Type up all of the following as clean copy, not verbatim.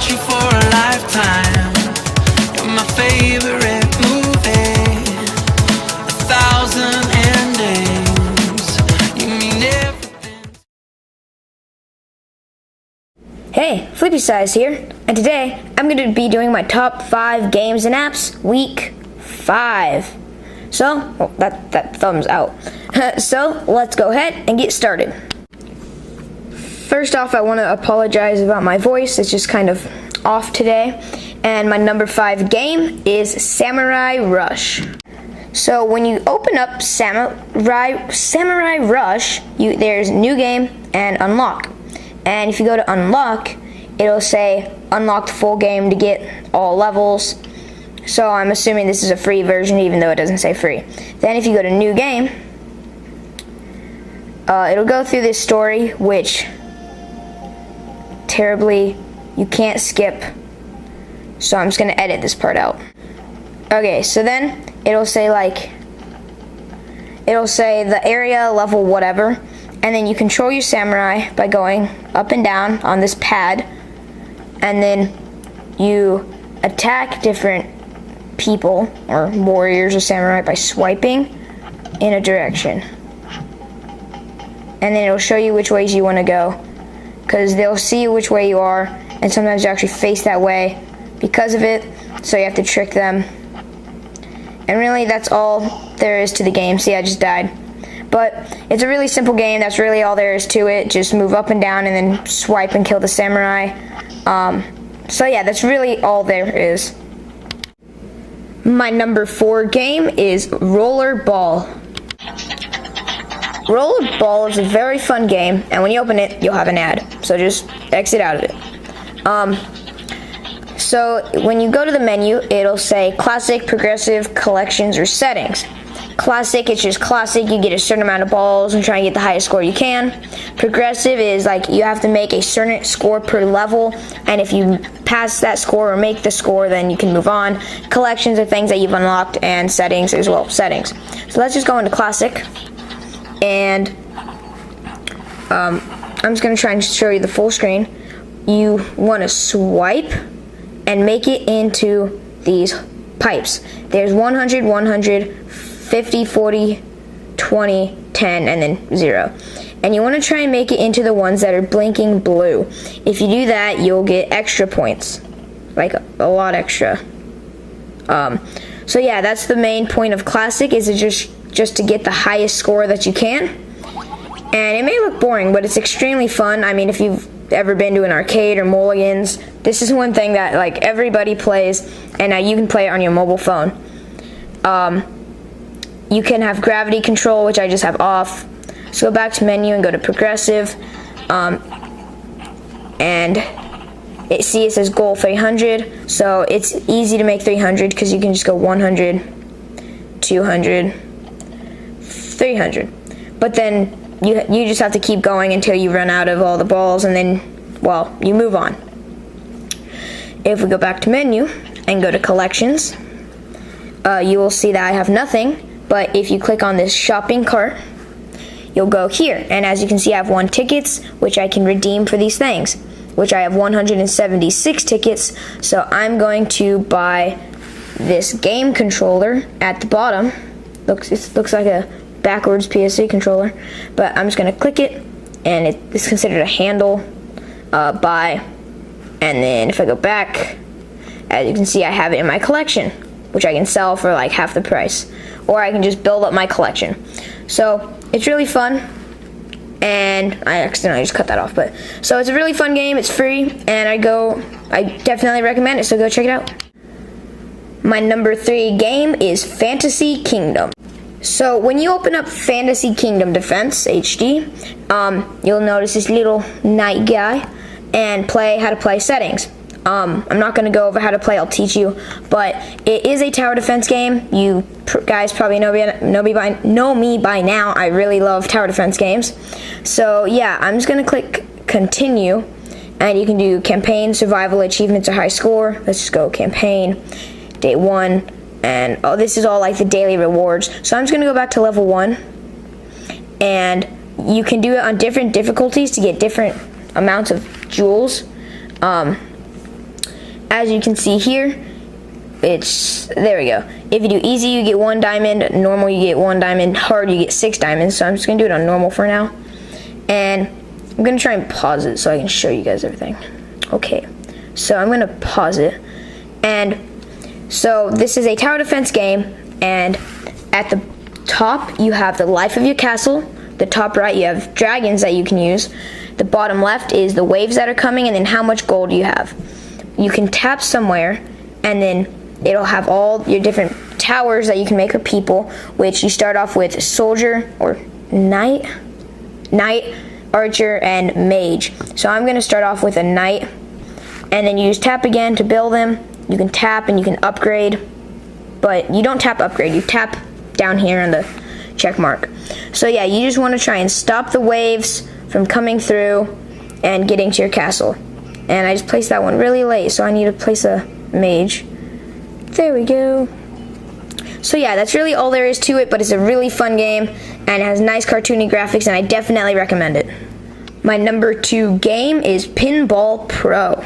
you for a lifetime. You're my favorite movie. 1,000 endings. You mean everything. Hey, FlippySize here, and today I'm going to be doing my top 5 games and apps, week 5. So, well, that thumbs out. So, let's go ahead and get started. First off, I want to apologize about my voice. It's just kind of off today. And my number 5 game is Samurai Rush. So when you open up Samurai Rush, there's new game and unlock. And if you go to unlock, it'll say unlock the full game to get all levels. So I'm assuming this is a free version, even though it doesn't say free. Then if you go to new game, it'll go through this story, which terribly you can't skip. So I'm just going to edit this part out. Okay, so then it'll say the area, level, whatever, and then you control your samurai by going up and down on this pad, and then you attack different people or warriors or samurai by swiping in a direction, and then it'll show you which ways you want to go, because they'll see which way you are, and sometimes you actually face that way because of it, so you have to trick them. And really, that's all there is to the game. See, I just died. But it's a really simple game. That's really all there is to it. Just move up and down and then swipe and kill the samurai. So yeah, that's really all there is. My number 4 game is Rollerball. Rollerball is a very fun game, and when you open it, you'll have an ad. So just exit out of it. So when you go to the menu, it'll say Classic, Progressive, Collections, or Settings. Classic, it's just classic. You get a certain amount of balls and try and get the highest score you can. Progressive is like you have to make a certain score per level, and if you pass that score or make the score, then you can move on. Collections are things that you've unlocked, and settings as well. Settings. So let's just go into Classic, and I'm just going to try and show you the full screen. You want to swipe and make it into these pipes. There's 100, 100, 50, 40, 20, 10, and then 0. And you want to try and make it into the ones that are blinking blue. If you do that, you'll get extra points, like a lot extra. So yeah, that's the main point of Classic, is it just to get the highest score that you can. And it may look boring, but it's extremely fun. I mean, if you've ever been to an arcade or Mulligan's, this is one thing that like everybody plays, and you can play it on your mobile phone. You can have gravity control, which I just have off. So go back to menu and go to progressive, and it says goal 300, so it's easy to make 300 because you can just go 100, 200, 300, but then you just have to keep going until you run out of all the balls, and then, well, you move on. If we go back to menu and go to collections, you will see that I have nothing, but if you click on this shopping cart, you'll go here, and as you can see, I have 1 tickets, which I can redeem for these things, which I have 176 tickets, so I'm going to buy this game controller at the bottom. It looks like a backwards PSC controller, but I'm just going to click it, and it's considered a handle, buy, and then if I go back, as you can see, I have it in my collection, which I can sell for like half the price, or I can just build up my collection. So it's really fun, and I accidentally just cut that off, but so it's a really fun game. It's free, and I definitely recommend it, so go check it out. My number 3 game is Fantasy Kingdom. So when you open up Fantasy Kingdom Defense HD, you'll notice this little knight guy and how to play settings. I'm not going to go over how to play, I'll teach you, but it is a tower defense game. You guys probably know me by now. I really love tower defense games. So yeah, I'm just going to click continue, and you can do campaign, survival, achievements, or high score. Let's just go campaign, day 1, and this is all like the daily rewards. So I'm just going to go back to level 1, and you can do it on different difficulties to get different amounts of jewels. as you can see here, there we go. If you do easy, you get 1 diamond, normal, you get 1 diamond, hard, you get 6 diamonds. So I'm just gonna do it on normal for now. And I'm gonna try and pause it so I can show you guys everything. Okay, so I'm gonna pause it. And so this is a tower defense game, and at the top you have the life of your castle. The top right you have dragons that you can use. The bottom left is the waves that are coming, and then how much gold you have. You can tap somewhere, and then it'll have all your different towers that you can make with people, which you start off with soldier or knight, archer, and mage. So I'm going to start off with a knight, and then you just tap again to build them. You can tap and you can upgrade, but you don't tap upgrade, you tap down here on the check mark. So yeah, you just want to try and stop the waves from coming through and getting to your castle. And I just placed that one really late, so I need to place a mage. There we go. So yeah, that's really all there is to it, but it's a really fun game, and it has nice cartoony graphics, and I definitely recommend it. My number 2 game is Pinball Pro.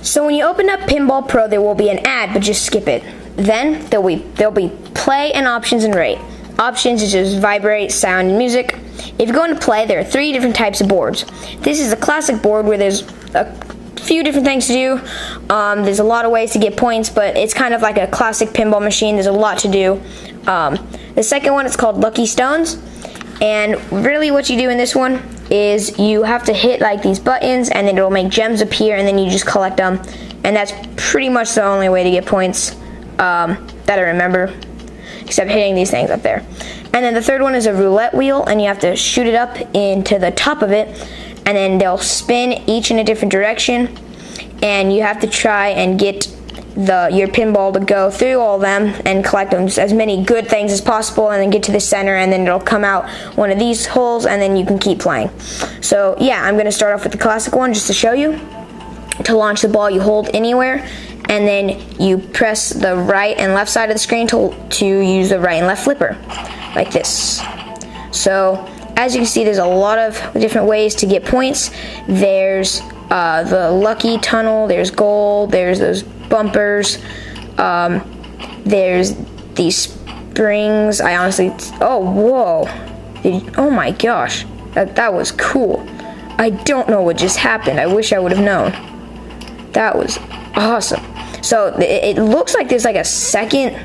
So when you open up Pinball Pro, there will be an ad, but just skip it. Then there'll be play and options and rate. Options is just vibrate, sound, and music. If you go into play, there are 3 different types of boards. This is a classic board where there's a few different things to do. There's a lot of ways to get points, but it's kind of like a classic pinball machine. There's a lot to do. The second one is called Lucky Stones, and really what you do in this one is you have to hit like these buttons, and then it'll make gems appear, and then you just collect them, and that's pretty much the only way to get points that I remember, except hitting these things up there. And then the third one is a roulette wheel, and you have to shoot it up into the top of it, and then they'll spin each in a different direction, and you have to try and get your pinball to go through all of them and collect them, as many good things as possible, and then get to the center, and then it'll come out one of these holes, and then you can keep playing. So yeah, I'm going to start off with the classic one just to show you. To launch the ball, you hold anywhere, and then you press the right and left side of the screen to use the right and left flipper, like this. So as you can see, there's a lot of different ways to get points. There's the lucky tunnel, there's gold, there's those bumpers, there's these springs. Oh my gosh, that was cool. I don't know what just happened. I wish I would have known. That was awesome. So it looks like there's like a second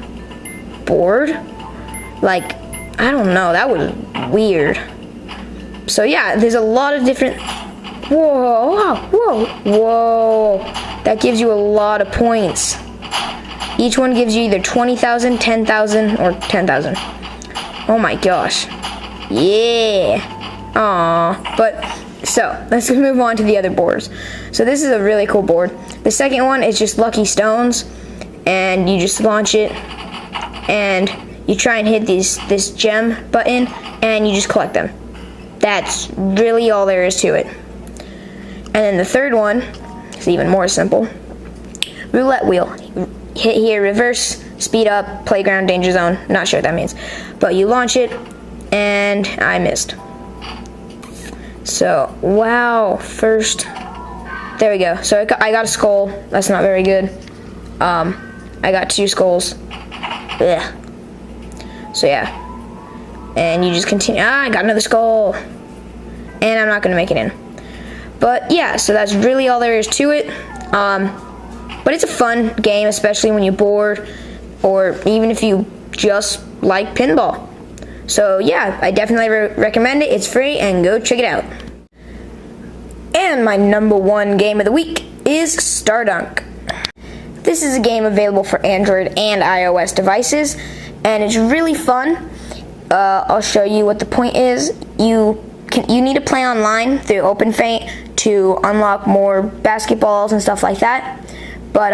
board. Like, I don't know, that was weird. So yeah, there's a lot of different, whoa, that gives you a lot of points. Each one gives you either 20,000, 10,000, or 10,000. Oh my gosh. Yeah. Aww. But, so, let's move on to the other boards. So this is a really cool board. The second one is just Lucky Stones, and you just launch it, and you try and hit this gem button, and you just collect them. That's really all there is to it. And then the third one is even more simple. Roulette wheel. Hit here, reverse, speed up, playground, danger zone. Not sure what that means. But you launch it, and I missed. So, wow, first, there we go. So I got a skull. That's not very good. I got 2 skulls. Ugh. So yeah. And you just continue. I got another skull. And I'm not going to make it in. But yeah, so that's really all there is to it. But it's a fun game, especially when you're bored, or even if you just like pinball. So yeah, I definitely recommend it. It's free, and go check it out. And my number 1 game of the week is Stardunk. This is a game available for Android and iOS devices, and it's really fun. I'll show you what the point is. You need to play online through OpenFaint to unlock more basketballs and stuff like that. But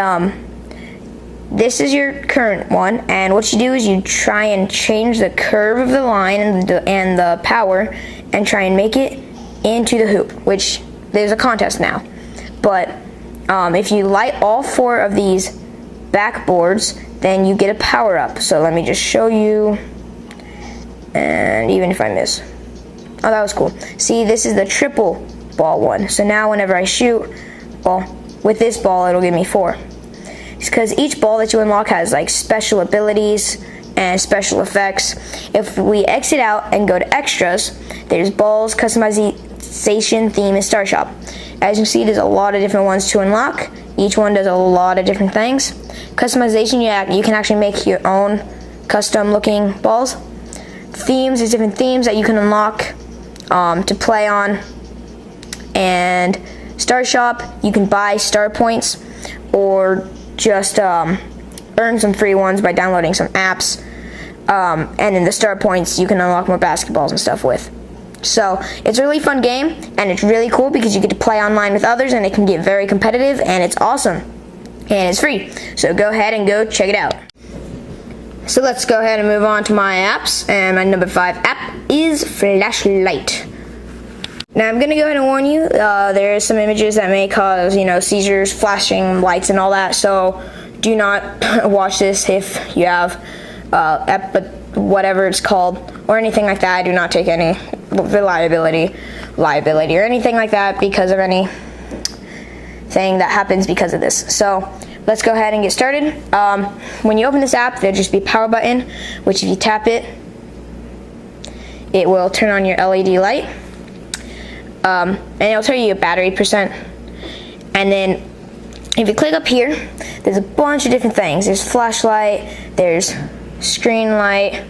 this is your current one, and what you do is you try and change the curve of the line and the power, and try and make it into the hoop, which there's a contest now. But if you light all 4 of these backboards, then you get a power up. So let me just show you, and even if I miss, oh, that was cool. See, this is the triple ball one. So now whenever I shoot, well, with this ball it'll give me 4. It's because each ball that you unlock has like special abilities and special effects. If we exit out and go to extras, there's balls, customization, theme, and star shop. As you can see, there's a lot of different ones to unlock. Each one does a lot of different things. Customization, you can actually make your own custom looking balls. Themes, there's different themes that you can unlock to play on. And star shop, you can buy star points or just earn some free ones by downloading some apps. And then the star points you can unlock more basketballs and stuff with. So it's a really fun game, and it's really cool because you get to play online with others, and it can get very competitive, and it's awesome. And it's free. So go ahead and go check it out. So let's go ahead and move on to my apps, and my number 5 app is Flashlight. Now I'm going to go ahead and warn you, there are some images that may cause, seizures, flashing lights and all that, so do not watch this if you have whatever it's called or anything like that. Do not take any liability or anything like that because of anything that happens because of this. So let's go ahead and get started. When you open this app, there'll just be a power button, which if you tap it, it will turn on your LED light, and it'll tell you your battery percent. And then if you click up here, there's a bunch of different things. There's flashlight, there's screen light,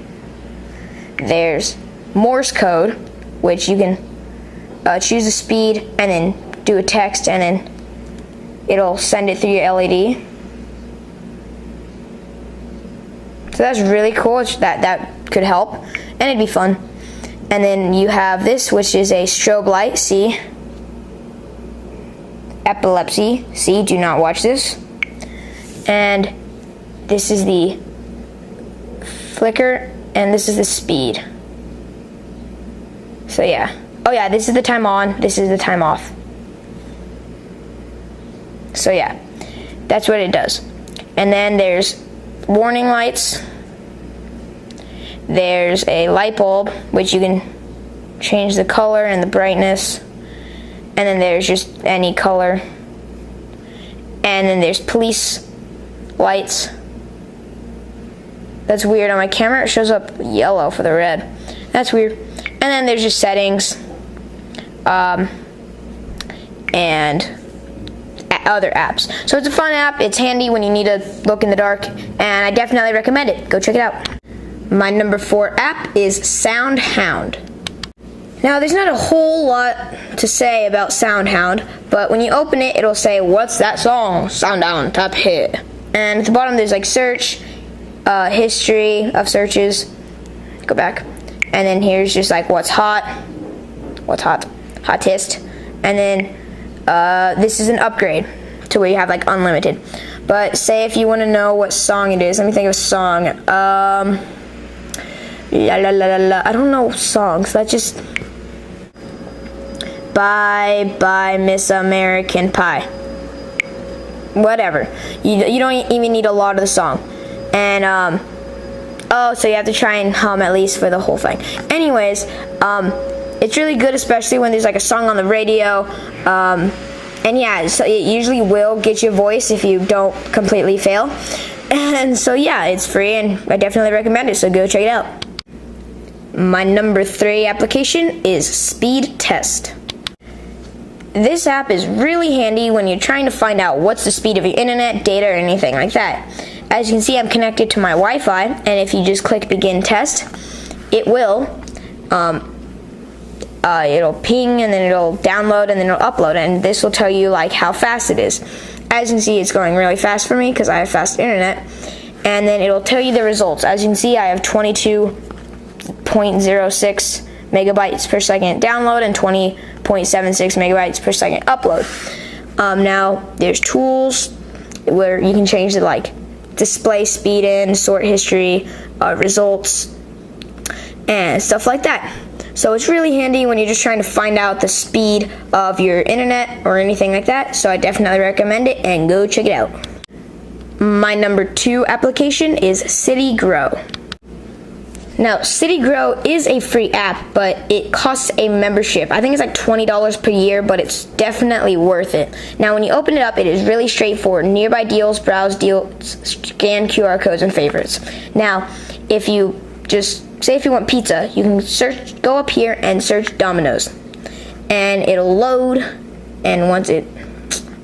there's Morse code, which you can choose the speed and then do a text, and then it'll send it through your LED. So that's really cool. That could help, and it'd be fun. And then you have this, which is a strobe light. See, epilepsy. See, do not watch this. And this is the flicker, and this is the speed. So yeah. Oh yeah, this is the time on, this is the time off. So yeah, that's what it does. And then there's warning lights. There's a light bulb, which you can change the color and the brightness. And then there's just any color. And then there's police lights. That's weird. On my camera, it shows up yellow for the red. That's weird. And then there's just settings. And other apps. So it's a fun app. It's handy when you need to look in the dark. And I definitely recommend it. Go check it out. My number 4 app is Soundhound. Now, there's not a whole lot to say about Soundhound, but when you open it, it'll say, "What's that song? Soundhound, top hit." And at the bottom, there's like search, history of searches. Go back. And then here's just like what's hot, hottest. And then this is an upgrade to where you have like unlimited. But say if you want to know what song it is, let me think of a song. I don't know songs. That's just Bye Miss American Pie. Whatever. You don't even need a lot of the song. And so you have to try and hum at least for the whole thing. Anyways, it's really good, especially when there's like a song on the radio. And yeah, so it usually will get your voice if you don't completely fail. And so yeah, it's free and I definitely recommend it, so go check it out. My number 3 application is Speed Test. This app is really handy when you're trying to find out what's the speed of your internet, data, or anything like that. As you can see, I'm connected to my Wi-Fi, and if you just click Begin Test, it will, it'll ping, and then it'll download, and then it'll upload, and this will tell you like how fast it is. As you can see, it's going really fast for me because I have fast internet, and then it'll tell you the results. As you can see, I have 22.06 megabytes per second download and 20.76 megabytes per second upload. Now there's tools where you can change the like display speed in, sort history, results, and stuff like that. So it's really handy when you're just trying to find out the speed of your internet or anything like that. So I definitely recommend it, and go check it out. My number 2 application is Citygro. Now, Citygro is a free app, but it costs a membership. I think it's like $20 per year, but it's definitely worth it. Now, when you open it up, it is really straightforward. Nearby deals, browse deals, scan QR codes, and favorites. Now, if you just say if you want pizza, you can go up here and search Domino's, and it'll load. And once it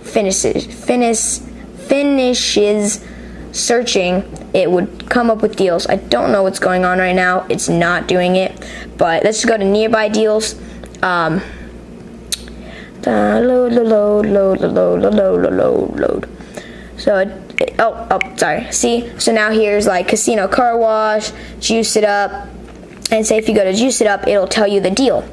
finishes searching, it would come up with deals. I don't know what's going on right now. It's not doing it, but let's just go to nearby deals. Load. So sorry. See, so now here's like casino car wash, juice it up, and say if you go to juice it up, it'll tell you the deal.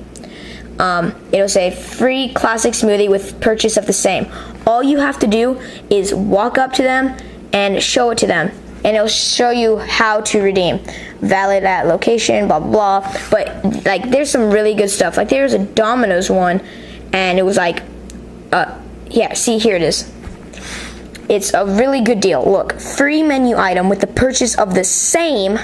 It'll say free classic smoothie with purchase of the same. All you have to do is walk up to them and show it to them, and it'll show you how to redeem. Valid at location, blah blah blah. But like, there's some really good stuff. Like, there's a Domino's one, and it was like, yeah, see, here it is. It's a really good deal. Look, free menu item with the purchase of the same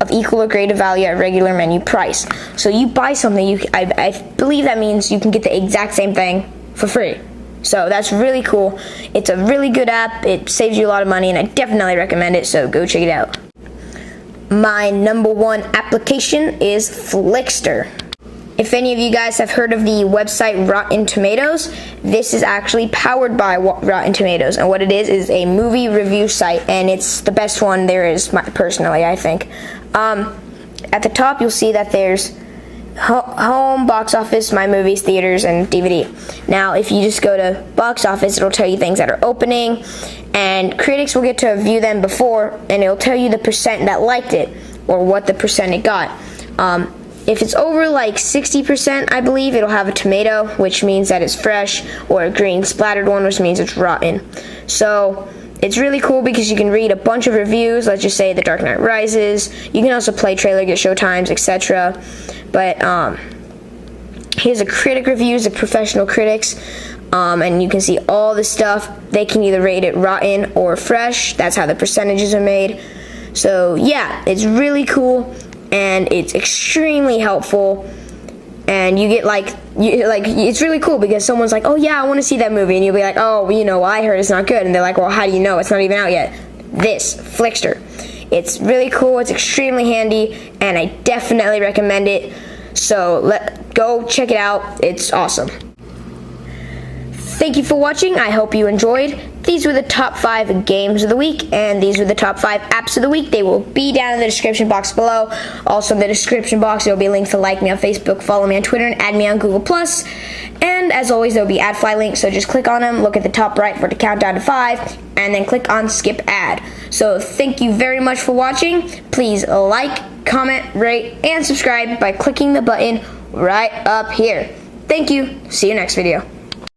of equal or greater value at regular menu price. So you buy something, I believe that means you can get the exact same thing for free. So that's really cool. It's a really good app. It saves you a lot of money, and I definitely recommend it, so go check it out. My number one application is Flixster. If any of you guys have heard of the website Rotten Tomatoes, this is actually powered by Rotten Tomatoes, and what it is a movie review site, and it's the best one there is, personally, I think. At the top, you'll see that there's home, box office, my movies, theaters, and DVD. Now, if you just go to box office, it'll tell you things that are opening, and critics will get to view them before, and it'll tell you the percent that liked it, or what the percent it got. If it's over like 60%, I believe, it'll have a tomato, which means that it's fresh, or a green splattered one, which means it's rotten. So it's really cool because you can read a bunch of reviews. Let's just say The Dark Knight Rises. You can also play trailer, get showtimes, etc. But here's a critic reviews, the professional critics, and you can see all the stuff. They can either rate it rotten or fresh. That's how the percentages are made. So yeah, it's really cool, and it's extremely helpful. And you get it's really cool because someone's like, oh yeah, I want to see that movie, and you'll be like, oh, I heard it's not good, and they're like, well, how do you know? It's not even out yet. This Flixster, it's really cool, it's extremely handy, and I definitely recommend it. So go check it out, it's awesome. Thank you for watching. I hope you enjoyed. These were the top 5 games of the week, and these were the top 5 apps of the week. They will be down in the description box below. Also in the description box, there will be links to like me on Facebook, follow me on Twitter, and add me on Google+. And as always, there will be AdFly links, so just click on them, look at the top right for the countdown to 5, and then click on Skip Ad. So thank you very much for watching. Please like, comment, rate, and subscribe by clicking the button right up here. Thank you. See you next video.